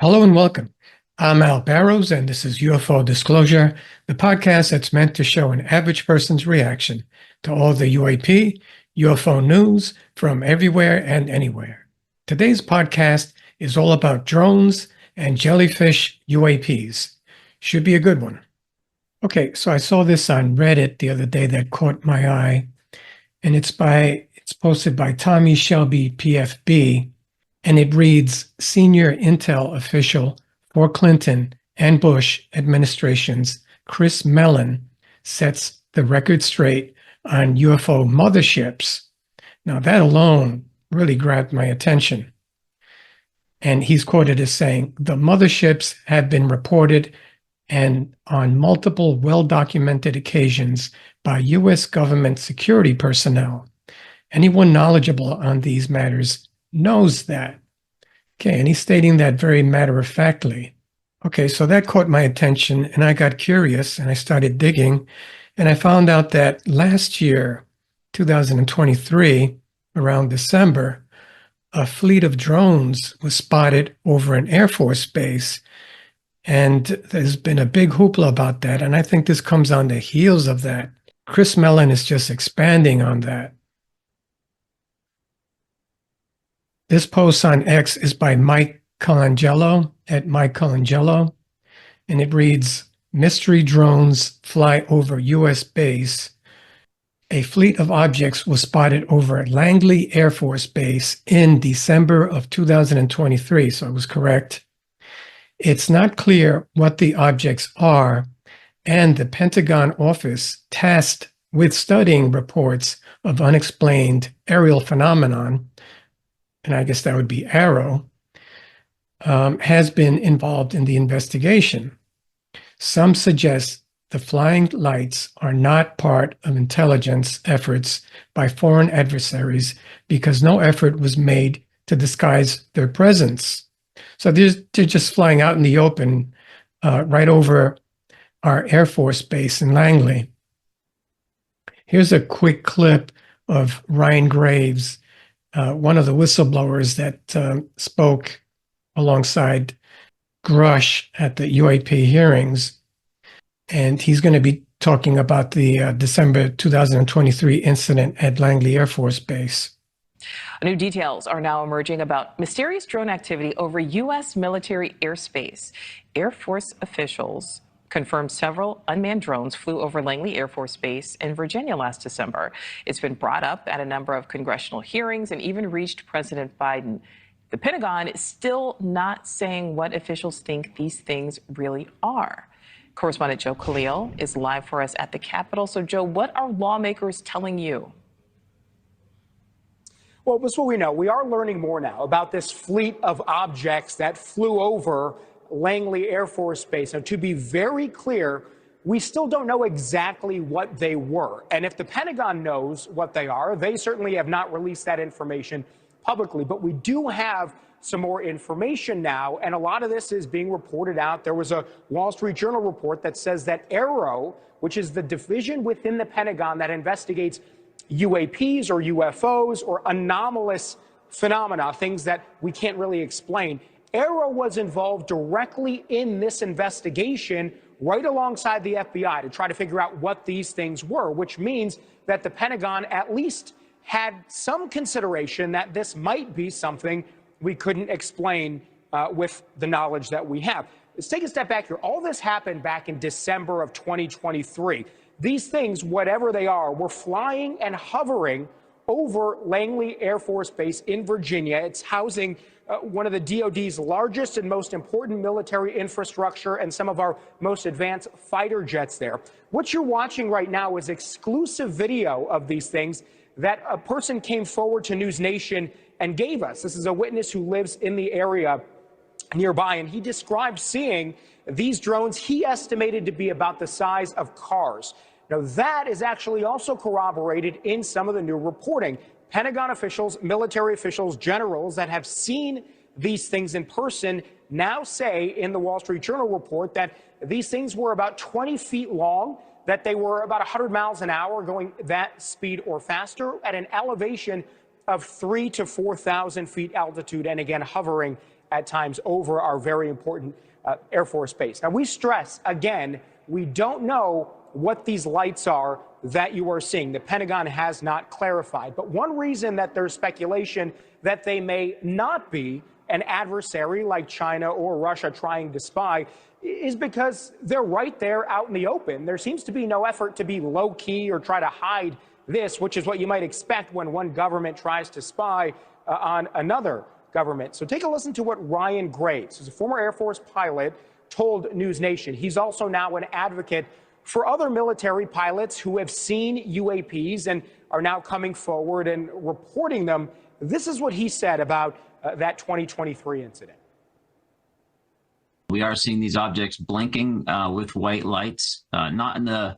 Hello and welcome. I'm Al Barrows, and this is UFO Disclosure, the podcast that's meant to show an average person's reaction to all the UAP, UFO news from everywhere and anywhere. Today's podcast is all about drones and jellyfish UAPs. Should be a good one. Okay, so I saw this on Reddit the other day that caught my eye, and it's posted by Tommy Shelby, PFB, and it reads, Senior Intel official for Clinton and Bush administrations, Chris Mellon, sets the record straight on UFO motherships. Now, that alone really grabbed my attention. And he's quoted as saying, the motherships have been reported and on multiple well-documented occasions by U.S. government security personnel. Anyone knowledgeable on these matters knows that. Okay, and he's stating that very matter-of-factly. Okay, so that caught my attention, and I got curious, and I started digging, and I found out that last year, 2023, around December, a fleet of drones was spotted over an Air Force base, and there's been a big hoopla about that, and I think this comes on the heels of that. Chris Mellon is just expanding on that. This post on X is by Mike Colangelo, at Mike Colangelo, and it reads, Mystery drones fly over U.S. base. A fleet of objects was spotted over Langley Air Force Base in December of 2023, so I was correct. It's not clear what the objects are, and the Pentagon office tasked with studying reports of unexplained aerial phenomenon, and I guess that would be ARROW, has been involved in the investigation. Some suggest the flying lights are not part of intelligence efforts by foreign adversaries because no effort was made to disguise their presence. So they're just flying out in the open right over our Air Force Base in Langley. Here's a quick clip of Ryan Graves, one of the whistleblowers that spoke alongside Grush at the UAP hearings. And he's going to be talking about the December 2023 incident at Langley Air Force Base. New details are now emerging about mysterious drone activity over U.S. military airspace. Air Force officials confirmed several unmanned drones flew over Langley Air Force Base in Virginia last December. It's been brought up at a number of congressional hearings and even reached President Biden. The Pentagon is still not saying what officials think these things really are. Correspondent Joe Khalil is live for us at the Capitol. So, Joe, what are lawmakers telling you? Well, this is what we know. We are learning more now about this fleet of objects that flew over Langley Air Force Base. Now, to be very clear, we still don't know exactly what they were. And if the Pentagon knows what they are, they certainly have not released that information publicly. But we do have some more information now, and a lot of this is being reported out. There was a Wall Street Journal report that says that ARROW, which is the division within the Pentagon that investigates UAPs or UFOs or anomalous phenomena, things that we can't really explain, ARROW was involved directly in this investigation right alongside the FBI to try to figure out what these things were, which means that the Pentagon at least had some consideration that this might be something we couldn't explain with the knowledge that we have. Let's take a step back here. All this happened back in December of 2023. These things, whatever they are, were flying and hovering over Langley Air Force Base in Virginia. It's housing one of the DoD's largest and most important military infrastructure and some of our most advanced fighter jets there. What you're watching right now is exclusive video of these things that a person came forward to News Nation and gave us. This is a witness who lives in the area nearby, and he described seeing these drones he estimated to be about the size of cars. Now, that is actually also corroborated in some of the new reporting. Pentagon officials, military officials, generals that have seen these things in person now say in the Wall Street Journal report that these things were about 20 feet long, that they were about 100 miles an hour going that speed or faster at an elevation of 3,000 to 4,000 feet altitude, and again, hovering at times over our very important Air Force Base. Now, we stress, again, we don't know what these lights are that you are seeing. The Pentagon has not clarified. But one reason that there's speculation that they may not be an adversary like China or Russia trying to spy is because they're right there out in the open. There seems to be no effort to be low key or try to hide this, which is what you might expect when one government tries to spy on another government. So take a listen to what Ryan Graves, who's a former Air Force pilot, told News Nation. He's also now an advocate for other military pilots who have seen UAPs and are now coming forward and reporting them. This is what he said about that 2023 incident. We are seeing these objects blinking with white lights, not in the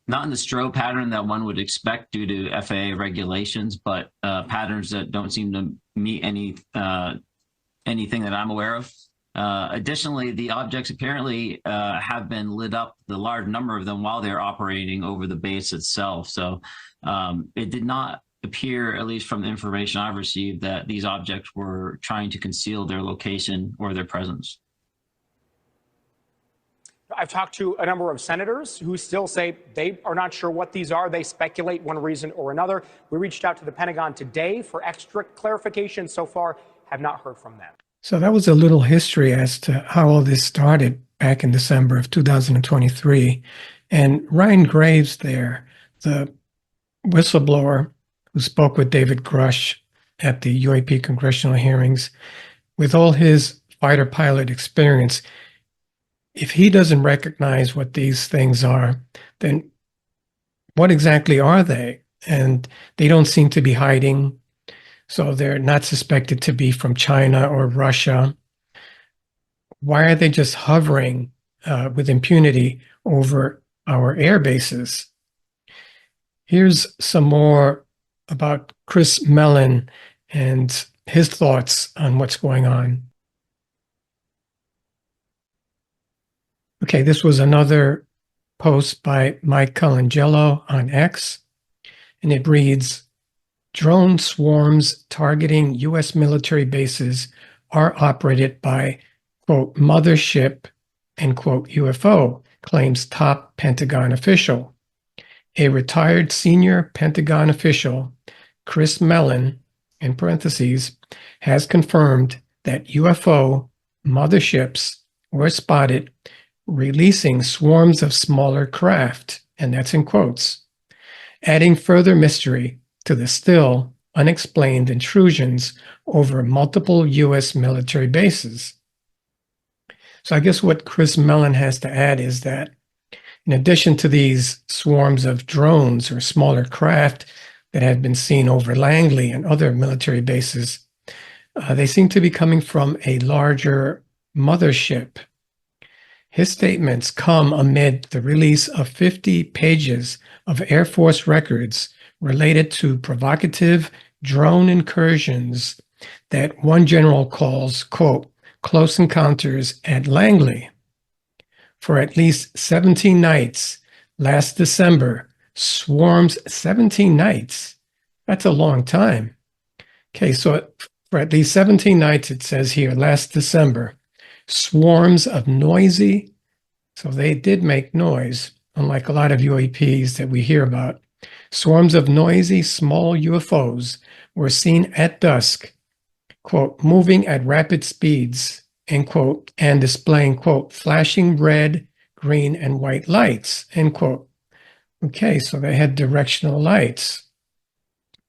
strobe pattern that one would expect due to FAA regulations, but patterns that don't seem to meet anything that I'm aware of. Additionally, the objects apparently have been lit up, the large number of them, while they're operating over the base itself. So it did not appear, at least from the information I've received, that these objects were trying to conceal their location or their presence. I've talked to a number of senators who still say they are not sure what these are. They speculate one reason or another. We reached out to the Pentagon today for extra clarification. So far, have not heard from them. So that was a little history as to how all this started back in December of 2023. And Ryan Graves there, the whistleblower who spoke with David Grush at the UAP congressional hearings, with all his fighter pilot experience, if he doesn't recognize what these things are, then what exactly are they? And they don't seem to be hiding. So they're not suspected to be from China or Russia. Why are they just hovering with impunity over our air bases? Here's some more about Chris Mellon and his thoughts on what's going on. Okay, this was another post by Mike Colangelo on X, and it reads, "Drone swarms targeting U.S. military bases are operated by, quote, mothership, end quote, UFO, claims top Pentagon official. A retired senior Pentagon official, Chris Mellon, in parentheses, has confirmed that UFO motherships were spotted releasing swarms of smaller craft, and that's in quotes, adding further mystery to the still unexplained intrusions over multiple U.S. military bases." So I guess what Chris Mellon has to add is that in addition to these swarms of drones or smaller craft that have been seen over Langley and other military bases, they seem to be coming from a larger mothership. His statements come amid the release of 50 pages of Air Force records related to provocative drone incursions that one general calls, quote, close encounters at Langley. For at least 17 nights last December, swarms, 17 nights. That's a long time. Okay, so for at least 17 nights, it says here, last December, swarms of noisy, so they did make noise, unlike a lot of UAPs that we hear about. Swarms of noisy small UFOs were seen at dusk, quote, moving at rapid speeds, end quote, and displaying, quote, flashing red, green, and white lights, end quote. Okay, so they had directional lights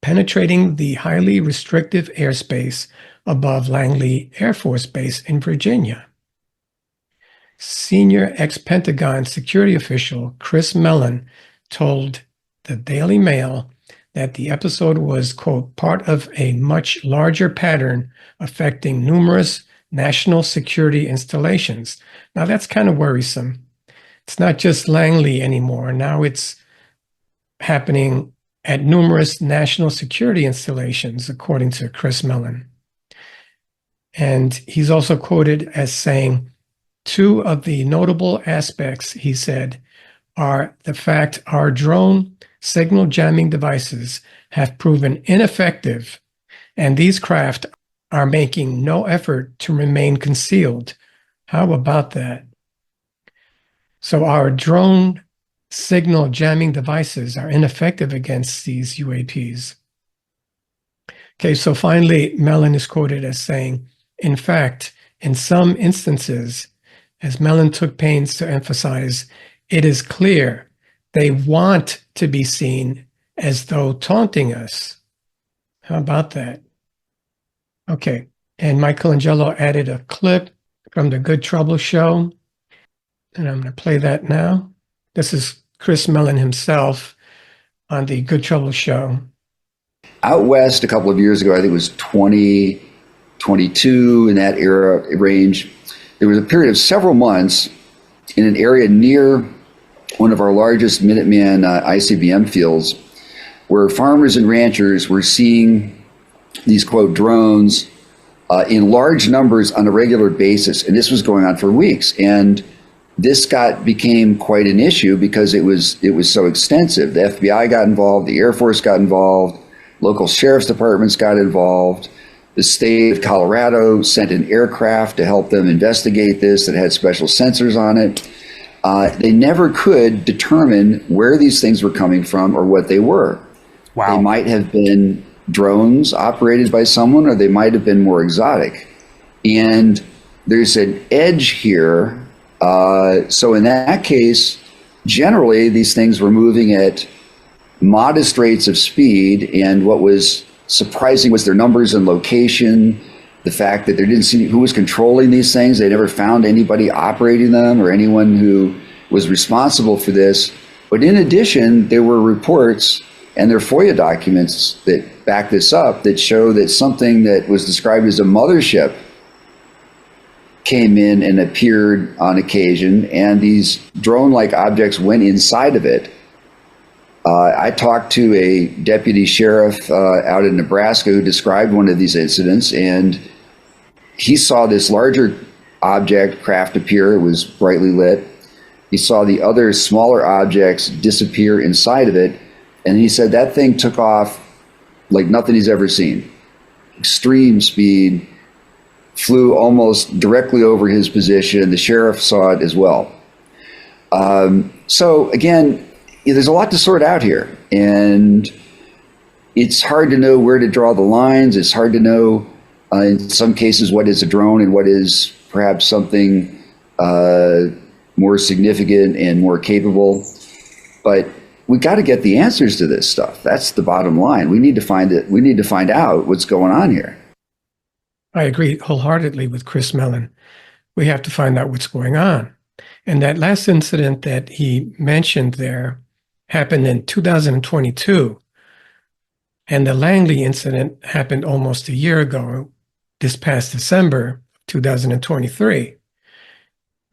penetrating the highly restrictive airspace above Langley Air Force Base in Virginia. Senior ex-Pentagon security official Chris Mellon told the Daily Mail that the episode was, quote, part of a much larger pattern affecting numerous national security installations. Now, that's kind of worrisome. It's not just Langley anymore. Now it's happening at numerous national security installations, according to Chris Mellon. And he's also quoted as saying, two of the notable aspects, he said, are the fact our drone signal jamming devices have proven ineffective, and these craft are making no effort to remain concealed. How about that? So our drone signal jamming devices are ineffective against these UAPs. Okay, so finally, Mellon is quoted as saying, in fact, in some instances, as Mellon took pains to emphasize, it is clear they want to be seen as though taunting us. How about that? Okay, and Michelangelo added a clip from the Good Trouble show, and I'm going to play that now. This is Chris Mellon himself on the Good Trouble show. Out west a couple of years ago, I think it was 2022, in that era range, there was a period of several months in an area near one of our largest Minuteman ICBM fields where farmers and ranchers were seeing these, quote, drones in large numbers on a regular basis. And this was going on for weeks. And this became quite an issue because it was so extensive. The FBI got involved, the Air Force got involved, local sheriff's departments got involved. The state of Colorado sent an aircraft to help them investigate this that had special sensors on it. They never could determine where these things were coming from or what they were. Wow. They might have been drones operated by someone, or they might have been more exotic. And there's an edge here. So in that case, generally, these things were moving at modest rates of speed, and what was surprising was their numbers and location, the fact that they didn't see who was controlling these things. They never found anybody operating them or anyone who was responsible for this. But in addition, there were reports and there are FOIA documents that back this up that show that something that was described as a mothership came in and appeared on occasion, and these drone-like objects went inside of it. I talked to a deputy sheriff out in Nebraska who described one of these incidents, and he saw this larger object craft appear. It was brightly lit. He saw the other smaller objects disappear inside of it, and he said that thing took off like nothing he's ever seen. Extreme speed, flew almost directly over his position. The sheriff saw it as well. So again, there's a lot to sort out here, and it's hard to know where to draw the lines. It's hard to know, in some cases, what is a drone and what is perhaps something more significant and more capable. But we got to get the answers to this stuff. That's the bottom line. We need to find it. We need to find out what's going on here. I agree wholeheartedly with Chris Mellon. We have to find out what's going on. And that last incident that he mentioned there happened in 2022. And the Langley incident happened almost a year ago, this past December 2023.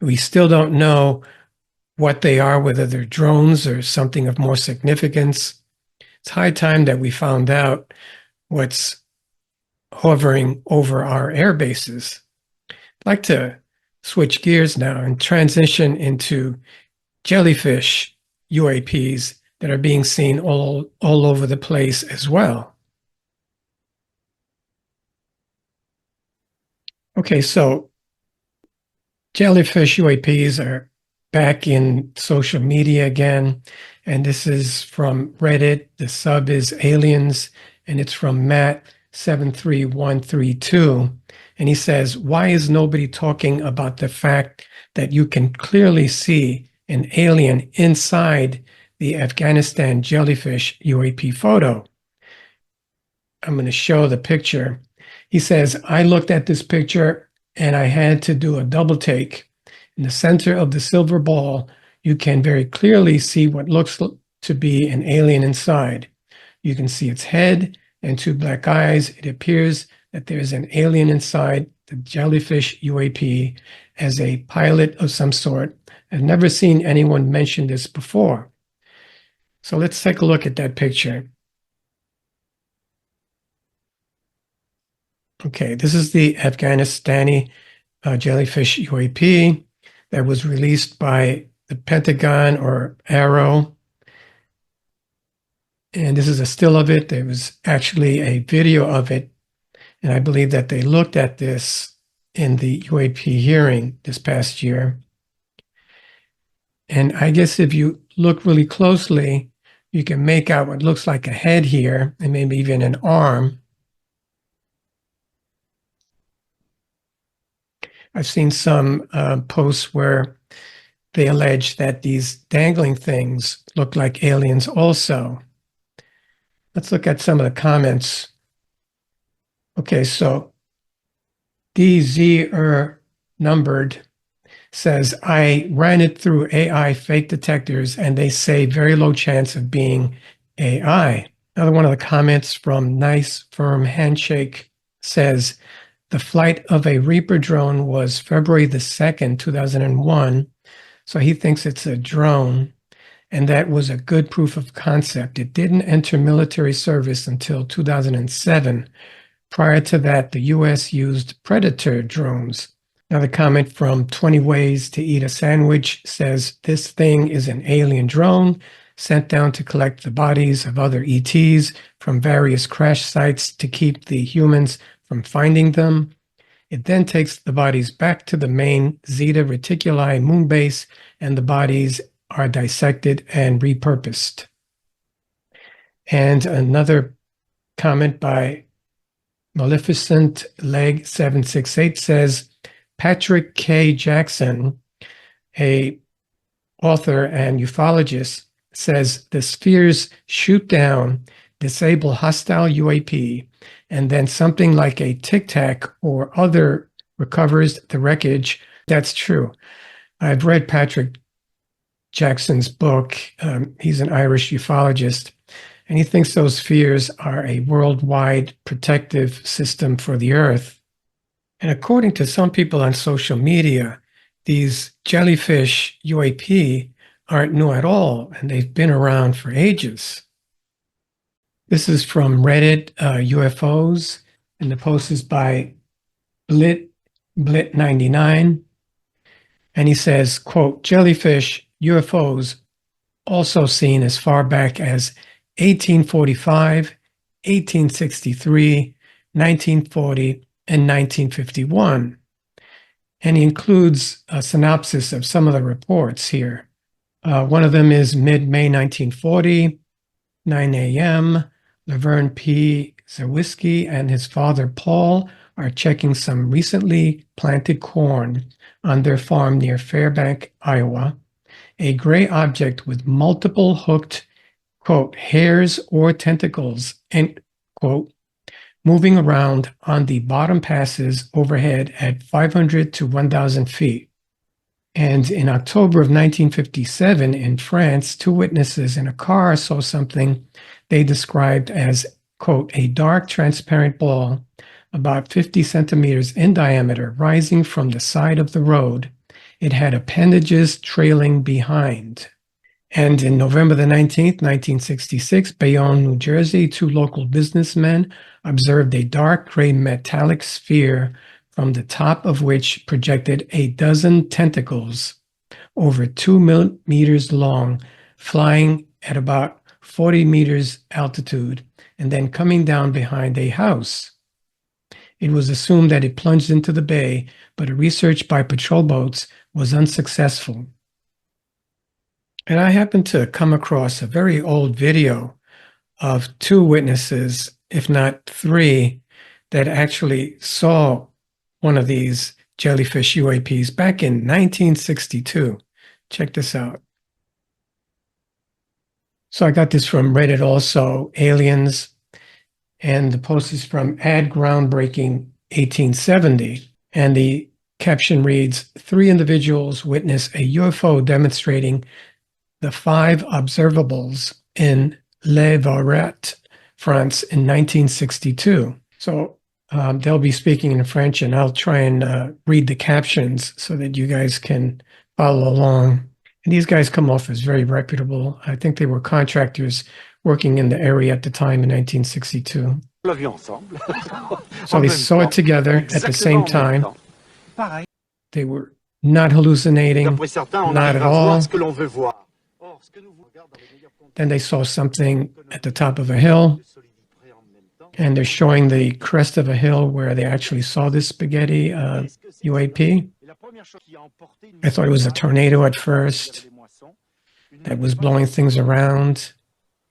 We still don't know what they are, whether they're drones or something of more significance. It's high time that we found out what's hovering over our air bases. I'd like to switch gears now and transition into Jellyfish UAPs that are being seen all over the place as well. Okay, so Jellyfish UAPs are back in social media again, and this is from Reddit. The sub is aliens, and it's from Matt73132. And he says, why is nobody talking about the fact that you can clearly see an alien inside the Afghanistan Jellyfish UAP photo? I'm going to show the picture. He says, I looked at this picture and I had to do a double take. In the center of the silver ball, you can very clearly see what looks to be an alien inside. You can see its head and two black eyes. It appears that there's an alien inside the Jellyfish UAP as a pilot of some sort. I've never seen anyone mention this before. So let's take a look at that picture. Okay, this is the Afghanistani Jellyfish UAP that was released by the Pentagon or Arrow. And this is a still of it. There was actually a video of it. And I believe that they looked at this in the UAP hearing this past year. And I guess if you look really closely, you can make out what looks like a head here and maybe even an arm. I've seen some posts where they allege that these dangling things look like aliens also. Let's look at some of the comments. Okay, so DZ numbered says, I ran it through AI fake detectors and they say very low chance of being AI. Another one of the comments from Nice Firm Handshake says, the flight of a Reaper drone was February the 2nd, 2001. So he thinks it's a drone, and that was a good proof of concept. It didn't enter military service until 2007. Prior to that, the U.S. used Predator drones. Another comment from 20 Ways to Eat a Sandwich says, this thing is an alien drone sent down to collect the bodies of other ETs from various crash sites to keep the humans from finding them. It then takes the bodies back to the main Zeta Reticuli moon base, and the bodies are dissected and repurposed. And another comment by Maleficent Leg 768 says, Patrick K. Jackson, a author and ufologist, says the spheres shoot down, disable hostile UAP, and then something like a Tic Tac or other recovers the wreckage. That's true. I've read Patrick Jackson's book. He's an Irish ufologist, and he thinks those spheres are a worldwide protective system for the Earth. And according to some people on social media, these jellyfish UAP aren't new at all, and they've been around for ages. This is from Reddit UFOs, and the post is by Blit99. And he says, quote, jellyfish UFOs also seen as far back as 1845, 1863, 1940, and 1951. And he includes a synopsis of some of the reports here. One of them is mid-May 1940, 9 a.m., Laverne P. Zawiski and his father Paul are checking some recently planted corn on their farm near Fairbank, Iowa. A gray object with multiple hooked, quote, hairs or tentacles, end quote, moving around on the bottom passes overhead at 500 to 1,000 feet. And in October of 1957 in France, two witnesses in a car saw something they described as, quote, a dark transparent ball about 50 centimeters in diameter rising from the side of the road. It had appendages trailing behind. And in November the 19th, 1966, Bayonne, New Jersey, two local businessmen observed a dark gray metallic sphere from the top of which projected a dozen tentacles over 2 meters long, flying at about 40 meters altitude, and then coming down behind a house. It was assumed that it plunged into the bay, but a research by patrol boats was unsuccessful. And I happened to come across a very old video of two witnesses, if not three, that actually saw one of these jellyfish UAPs back in 1962. Check this out. So I got this from Reddit also, Aliens, and the post is from Ad Groundbreaking 1870. And the caption reads, 3 individuals witness a UFO demonstrating the 5 observables in Le Varet, France in 1962. So they'll be speaking in French, and I'll try and read the captions so that you guys can follow along. And these guys come off as very reputable. I think they were contractors working in the area at the time in 1962. So they saw it together at the same time. They were not hallucinating, not at all. Then they saw something at the top of a hill. And they're showing the crest of a hill where they actually saw this spaghetti UAP. I thought it was a tornado at first that was blowing things around.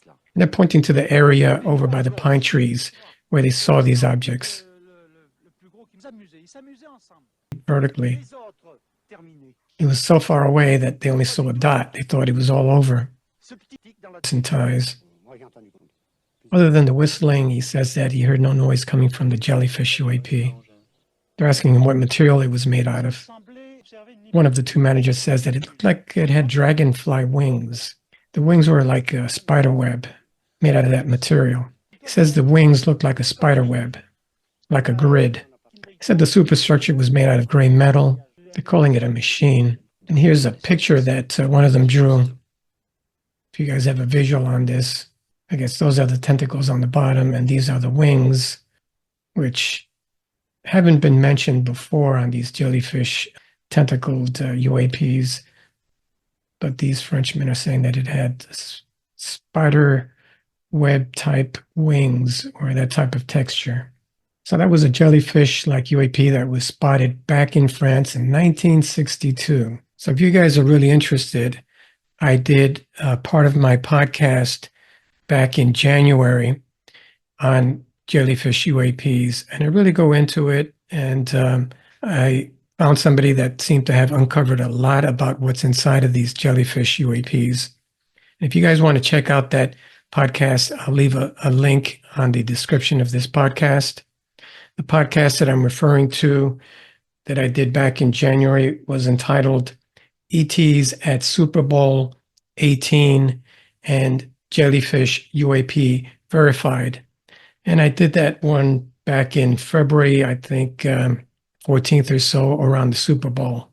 And they're pointing to the area over by the pine trees where they saw these objects vertically. It was so far away that they only saw a dot. They thought it was all over. And ties. Other than the whistling, he says that he heard no noise coming from the Jellyfish UAP. They're asking him what material it was made out of. One of the two managers says that it looked like it had dragonfly wings. The wings were like a spider web made out of that material. He says the wings looked like a spider web, like a grid. He said the superstructure was made out of gray metal. They're calling it a machine. And here's a picture that one of them drew. If you guys have a visual on this, I guess those are the tentacles on the bottom, and these are the wings, which haven't been mentioned before on these jellyfish tentacled UAPs. But these Frenchmen are saying that it had spider web type wings or that type of texture. So that was a jellyfish-like UAP that was spotted back in France in 1962. So if you guys are really interested, I did part of my podcast back in January on jellyfish UAPs, and I really go into it. And I found somebody that seemed to have uncovered a lot about what's inside of these jellyfish UAPs. And if you guys want to check out that podcast, I'll leave a link on the description of this podcast. The podcast that I'm referring to that I did back in January was entitled ETs at Super Bowl 18 and Jellyfish UAP Verified. And I did that one back in February, I think 14th or so, around the Super Bowl.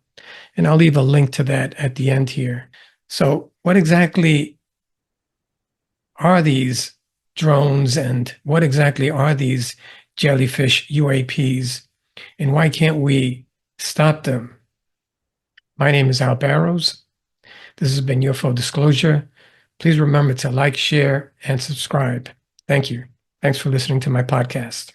And I'll leave a link to that at the end here. So what exactly are these drones, and what exactly are these jellyfish UAPs, and why can't we stop them? My name is Al Barrows. This has been UFO Disclosure. Please remember to like, share, and subscribe. Thank you. Thanks for listening to my podcast.